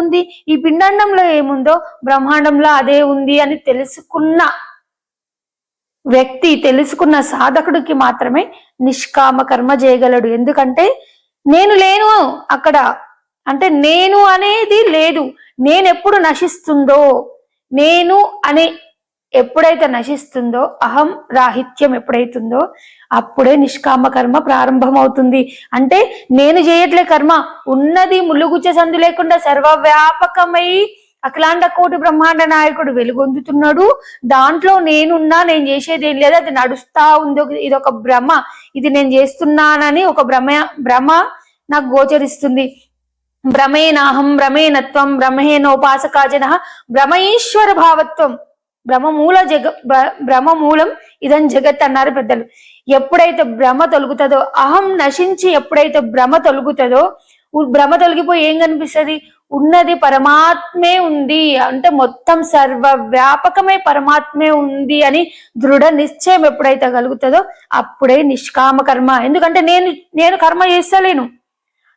ఉంది, ఈ పిండాండంలో ఏముందో బ్రహ్మాండంలో అదే ఉంది అని తెలుసుకున్న వ్యక్తి, తెలుసుకున్న సాధకుడికి మాత్రమే నిష్కామ కర్మ చేయగలడు. ఎందుకంటే నేను లేను అక్కడ, అంటే నేను అనేది లేదు. నేను ఎప్పుడు నశిస్తుందో, నేను అనే ఎప్పుడైతే నశిస్తుందో, అహం రాహిత్యం ఎప్పుడైతుందో అప్పుడే నిష్కామ కర్మ ప్రారంభం అవుతుంది. అంటే నేను చేయట్లే కర్మ, ఉన్నది ములుగుచ్చ సందు లేకుండా సర్వవ్యాపకమై అఖిలాండ కోటి బ్రహ్మాండ నాయకుడు వెలుగొందుతున్నాడు. దాంట్లో నేనున్నా, నేను చేసేది ఏం లేదు, అది నడుస్తా ఉంది, ఇది ఒక భ్రమ, ఇది నేను చేస్తున్నానని ఒక భ్రమ నాకు గోచరిస్తుంది. భ్రమేనాహం భ్రమేనత్వం బ్రహ్మేనోపాసకాజన భ్రమేశ్వర భావత్వం భ్రమమూలం ఇదం జగత్ అన్నారు పెద్దలు. ఎప్పుడైతే భ్రమ తొలుగుతుందో, అహం నశించి ఎప్పుడైతే భ్రమ తొలుగుతుందో, భ్రమ తొలగిపోయి ఏం కనిపిస్తుంది? ఉన్నది పరమాత్మే ఉంది, అంటే మొత్తం సర్వవ్యాపకమే పరమాత్మే ఉంది అని దృఢ నిశ్చయం ఎప్పుడైతే కలుగుతుందో అప్పుడే నిష్కామ కర్మ. ఎందుకంటే నేను కర్మ చేస్తలేను,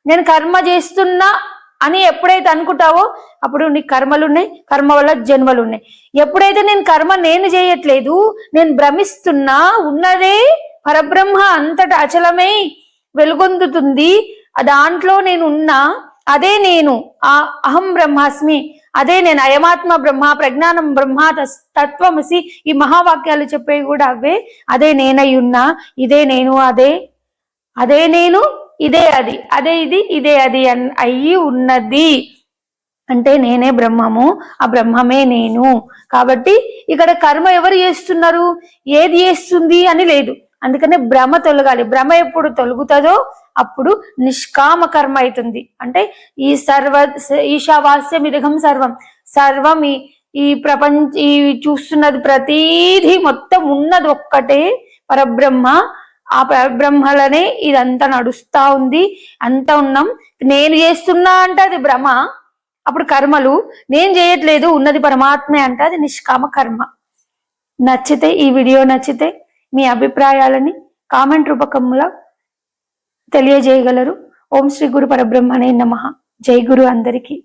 నేను కర్మ చేస్తున్నా అని ఎప్పుడైతే అనుకుంటావో అప్పుడు నీ కర్మలు ఉన్నాయి, కర్మ వల్ల జన్మలు ఉన్నాయి. ఎప్పుడైతే నేను చేయట్లేదు, నేను భ్రమిస్తున్నా, ఉన్నదే పరబ్రహ్మ అంతటా అచలమై వెలుగొందుతుంది, దాంట్లో నేను ఉన్నా, అదే నేను, ఆ అహం బ్రహ్మాస్మి, అదే నేను, అయమాత్మ బ్రహ్మ, ప్రజ్ఞానం బ్రహ్మ, తత్వమసి, ఈ మహావాక్యాలు చెప్పేవి కూడా అవే. అదే నేనై ఉన్నా, ఇదే నేను, అదే నేను, ఇదే అది, అదే ఇది, ఇదే అది అయ్యి ఉన్నది. అంటే నేనే బ్రహ్మము, ఆ బ్రహ్మమే నేను. కాబట్టి ఇక్కడ కర్మ ఎవరు చేస్తున్నారు, ఏది చేస్తుంది అని లేదు. అందుకనే భ్రమ తొలగాలి. భ్రమ ఎప్పుడు తొలుగుతుందో అప్పుడు నిష్కామ కర్మ అవుతుంది. అంటే ఈశావాస్యం ఇదగం సర్వం ఈ ఈ చూస్తున్నది ప్రతీది మొత్తం ఉన్నది ఒక్కటే పరబ్రహ్మ. ఆ పరబ్రహ్మలనే ఇదంతా నడుస్తా ఉంది, అంతా ఉన్నాం. నేను చేస్తున్నా అంటే అది భ్రమ, అప్పుడు కర్మలు. నేను చేయట్లేదు, ఉన్నది పరమాత్మే అంటే అది నిష్కామ కర్మ. నచ్చితే, ఈ వీడియో నచ్చితే మీ అభిప్రాయాలని కామెంట్ రూపకంలో తెలియజేయగలరు. ఓం శ్రీ గురు పరబ్రహ్మణే నమః. జై గురు అందరికీ.